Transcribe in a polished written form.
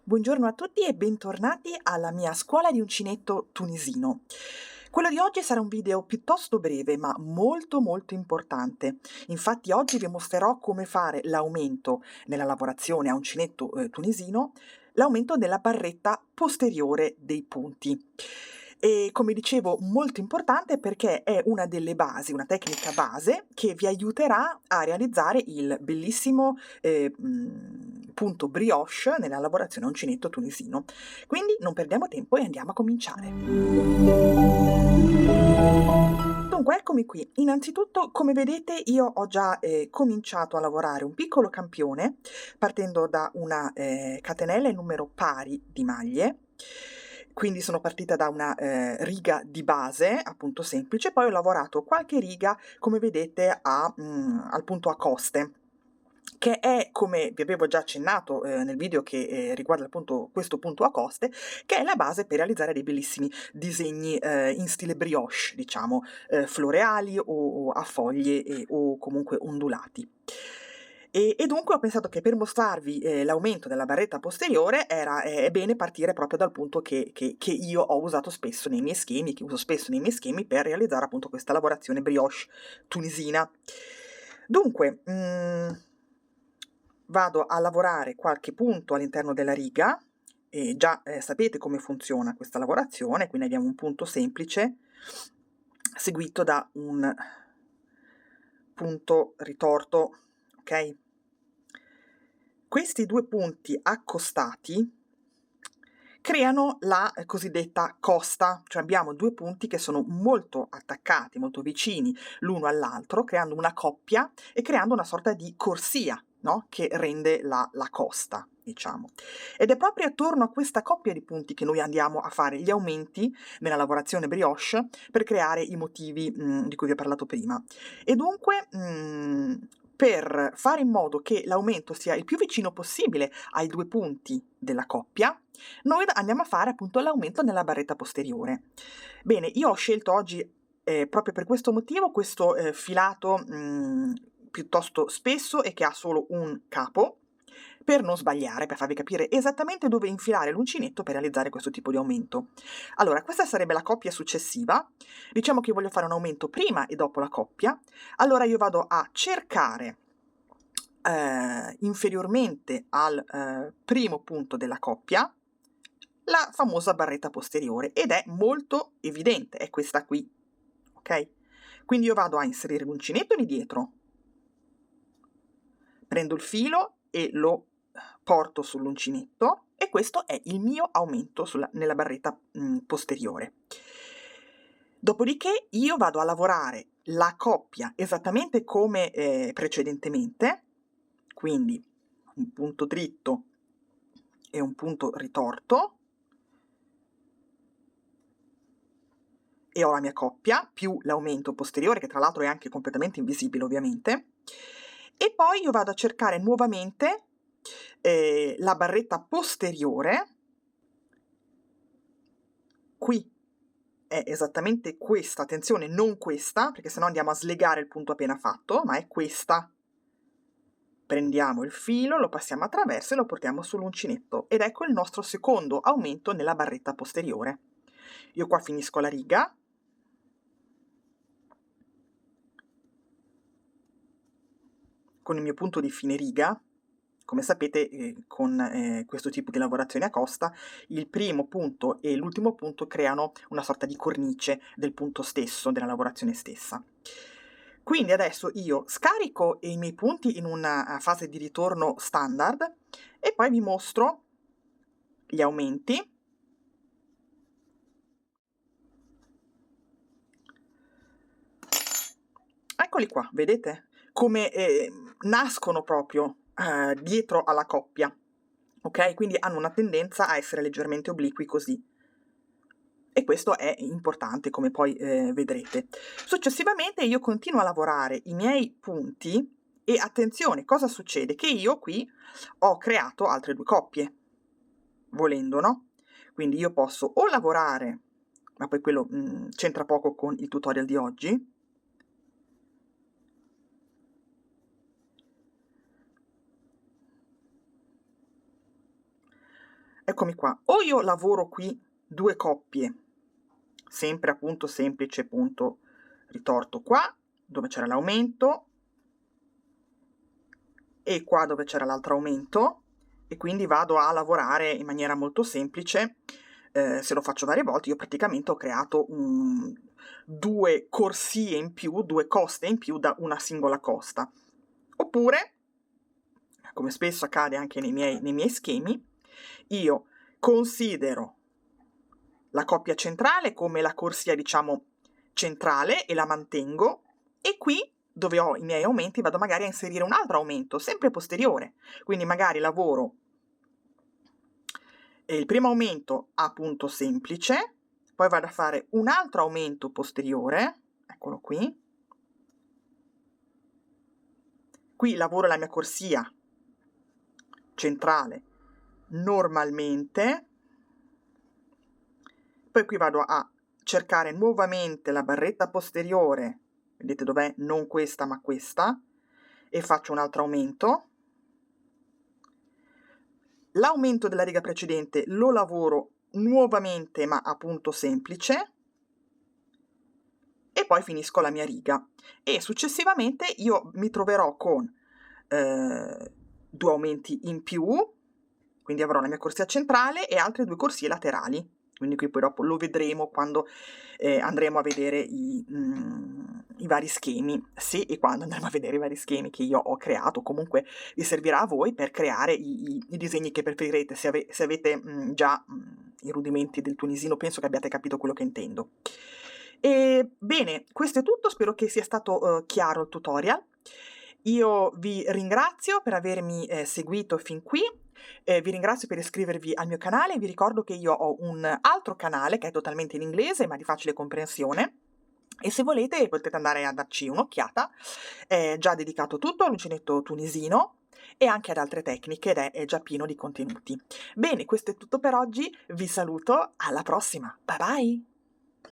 Buongiorno a tutti e bentornati alla mia scuola di uncinetto tunisino. Quello di oggi sarà un video piuttosto breve ma molto importante. Infatti oggi vi mostrerò come fare l'aumento nella lavorazione a uncinetto tunisino, l'aumento della barretta posteriore dei punti. E come dicevo, molto importante perché è una delle basi, una tecnica base che vi aiuterà a realizzare il bellissimo punto brioche nella lavorazione a uncinetto tunisino. Quindi non perdiamo tempo e andiamo a cominciare. Dunque, eccomi qui. Innanzitutto, come vedete, io ho già cominciato a lavorare un piccolo campione partendo da una catenella in numero pari di maglie. Quindi sono partita da una riga di base, appunto semplice, poi ho lavorato qualche riga, come vedete, al punto a coste, che è, come vi avevo già accennato nel video che riguarda appunto questo punto a coste, che è la base per realizzare dei bellissimi disegni in stile brioche, diciamo, floreali o a foglie o comunque ondulati. E dunque ho pensato che per mostrarvi l'aumento della barretta posteriore è bene partire proprio dal punto che io ho usato spesso nei miei schemi, che uso spesso nei miei schemi per realizzare appunto questa lavorazione brioche tunisina. Dunque, vado a lavorare qualche punto all'interno della riga, e già sapete come funziona questa lavorazione, quindi abbiamo un punto semplice seguito da un punto ritorto, ok? Questi due punti accostati creano la cosiddetta costa, cioè abbiamo due punti che sono molto attaccati, molto vicini l'uno all'altro, creando una coppia e creando una sorta di corsia, no? Che rende la costa, diciamo. Ed è proprio attorno a questa coppia di punti che noi andiamo a fare gli aumenti nella lavorazione brioche per creare i motivi di cui vi ho parlato prima. E dunque per fare in modo che l'aumento sia il più vicino possibile ai due punti della coppia, noi andiamo a fare appunto l'aumento nella barretta posteriore. Bene, io ho scelto oggi, proprio per questo motivo, questo filato piuttosto spesso e che ha solo un capo, per non sbagliare, per farvi capire esattamente dove infilare l'uncinetto per realizzare questo tipo di aumento. Allora, questa sarebbe la coppia successiva. Diciamo che io voglio fare un aumento prima e dopo la coppia. Allora io vado a cercare inferiormente al primo punto della coppia la famosa barretta posteriore, ed è molto evidente, è questa qui, ok? Quindi io vado a inserire l'uncinetto di dietro, prendo il filo e lo porto sull'uncinetto e questo è il mio aumento nella barretta posteriore. Dopodiché io vado a lavorare la coppia esattamente come precedentemente, quindi un punto dritto e un punto ritorto, e ho la mia coppia, più l'aumento posteriore, che tra l'altro è anche completamente invisibile ovviamente, e poi io vado a cercare nuovamente la barretta posteriore, qui è esattamente questa, attenzione, non questa, perché sennò andiamo a slegare il punto appena fatto, ma è questa. Prendiamo il filo, lo passiamo attraverso e lo portiamo sull'uncinetto, ed ecco il nostro secondo aumento nella barretta posteriore. Io qua finisco la riga, con il mio punto di fine riga. Come sapete, con questo tipo di lavorazione a costa, il primo punto e l'ultimo punto creano una sorta di cornice del punto stesso, della lavorazione stessa. Quindi adesso io scarico i miei punti in una fase di ritorno standard e poi vi mostro gli aumenti. Eccoli qua, vedete? Come nascono proprio dietro alla coppia, ok? Quindi hanno una tendenza a essere leggermente obliqui così. E questo è importante, come poi vedrete. Successivamente io continuo a lavorare i miei punti e attenzione, cosa succede? Che io qui ho creato altre due coppie, volendo, no? Quindi io posso o lavorare, ma poi quello c'entra poco con il tutorial di oggi, eccomi qua, o io lavoro qui 2 coppie, sempre a punto semplice, punto ritorto qua, dove c'era l'aumento, e qua dove c'era l'altro aumento, e quindi vado a lavorare in maniera molto semplice. Se lo faccio varie volte, io praticamente ho creato 2 corsie in più, 2 coste in più da una singola costa. Oppure, come spesso accade anche nei miei schemi, io considero la coppia centrale come la corsia, diciamo, centrale, e la mantengo, e qui dove ho i miei aumenti vado magari a inserire un altro aumento, sempre posteriore. Quindi magari lavoro il primo aumento a punto semplice, poi vado a fare un altro aumento posteriore, eccolo qui. Qui lavoro la mia corsia centrale normalmente, poi qui vado a cercare nuovamente la barretta posteriore, vedete dov'è? Non questa ma questa, e faccio un altro aumento. L'aumento della riga precedente lo lavoro nuovamente ma a punto semplice, e poi finisco la mia riga, e successivamente io mi troverò con 2 aumenti in più, quindi avrò la mia corsia centrale e altre 2 corsie laterali. Quindi qui poi dopo lo vedremo quando andremo a vedere i vari schemi, se e quando andremo a vedere i vari schemi che io ho creato. Comunque vi servirà a voi per creare i disegni che preferirete. Se avete già i rudimenti del tunisino, penso che abbiate capito quello che intendo. Bene, questo è tutto, spero che sia stato chiaro il tutorial. Io vi ringrazio per avermi seguito fin qui, vi ringrazio per iscrivervi al mio canale, vi ricordo che io ho un altro canale che è totalmente in inglese ma di facile comprensione, e se volete potete andare a darci un'occhiata, è già dedicato tutto all'uncinetto tunisino e anche ad altre tecniche, ed è già pieno di contenuti. Bene, questo è tutto per oggi, vi saluto, alla prossima, bye bye!